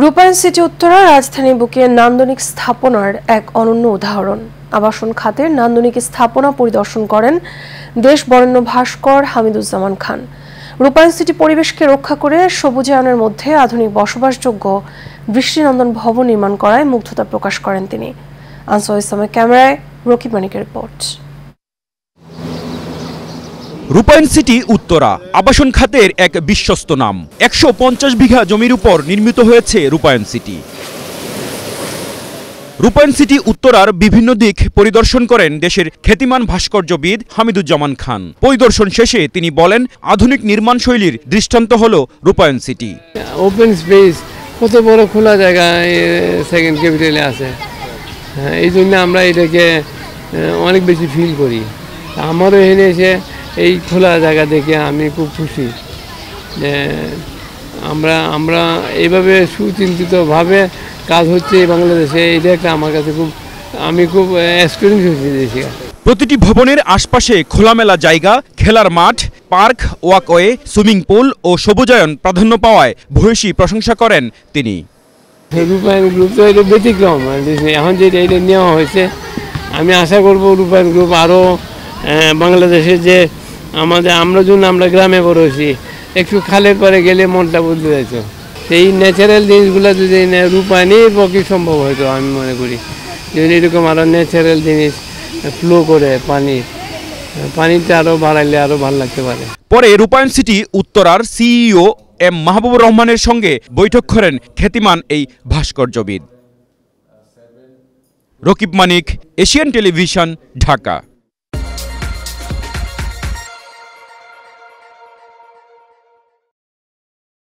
রূপায়ণ সিটি উত্তরা রাজধানী বুকে নান্দনিক স্থাপনার এক অনন্য উদাহরণ। আবাসন খাতের নান্দনিক স্থাপনা পরিদর্শন করেন দেশ বরেণ্য ভাস্কর হামিদুজ্জামান খান। রূপায়ণ সিটি পরিবেশকে রক্ষা করে সবুজায়নের মধ্যে আধুনিক বসবাসযোগ্য দৃষ্টিনন্দন ভবন নির্মাণ করায় মুগ্ধতা প্রকাশ করেন তিনি। আনসার ইসলামের ক্যামেরায় রকিব মানিকের রিপোর্ট। রূপায়ণ সিটি উত্তরা আবাসন খাতের এক বিশ্বস্ত নাম। ১৫০ বিঘা জমির উপর নির্মিত হয়েছে রূপায়ণ সিটি। রূপায়ণ সিটি উত্তরার বিভিন্ন দিক পরিদর্শন করেন দেশের খ্যাতিমান ভাস্কর্যবিদ হামিদুজ্জামান খান। পরিদর্শন শেষে তিনি বলেন, আধুনিক নির্মাণ শৈলীর দৃষ্টান্ত হলো রূপায়ণ সিটি। ওপেন স্পেস, কত বড় খোলা জায়গা সেকেন্ড ক্যাপিটালে আছে। এই জন্য আমরা এটাকে অনেক বেশি ফিল করি। আমারও এখানে এসে এই খোলা জায়গা দেখে আমি খুব খুশি যে আমরা এইভাবে সুচিন্তিতভাবে কাজ হচ্ছে বাংলাদেশে। এটা একটা আমার কাছে আমি খুব এক্সপিরিয়েন্স হয়েছি। প্রতিটি ভবনের আশপাশে খোলামেলা জায়গা, খেলার মাঠ, পার্ক, ওয়াকওয়ে, সুইমিং পুল ও সবুজায়ন প্রাধান্য পাওয়ায় ভূয়সী প্রশংসা করেন তিনি। রূপায়ণ গ্রুপ তো এটা ব্যতিক্রম। এখন যেটা এটা নেওয়া হয়েছে, আমি আশা করব রূপায়ণ গ্রুপ আরও বাংলাদেশে যে আমরা গ্রামে বড় হয়েছি, একটু খালের পরে গেলে মনটা বদলে যেত। সেই ন্যাচারাল জিনিসগুলো যদি রূপায়ণের পক্ষে সম্ভব হয়তো আমি মনে করি যদি এরকম আরও ন্যাচারাল জিনিস ফ্লো করে পানিটা আরও বাড়াইলে আরও ভালো লাগতে পারে। পরে রূপায়ণ সিটি উত্তরার সিইও এম মাহবুবুর রহমানের সঙ্গে বৈঠক করেন খ্যাতিমান এই ভাস্কর্যবিদ। রকিব মানিক, এশিয়ান টেলিভিশন, ঢাকা।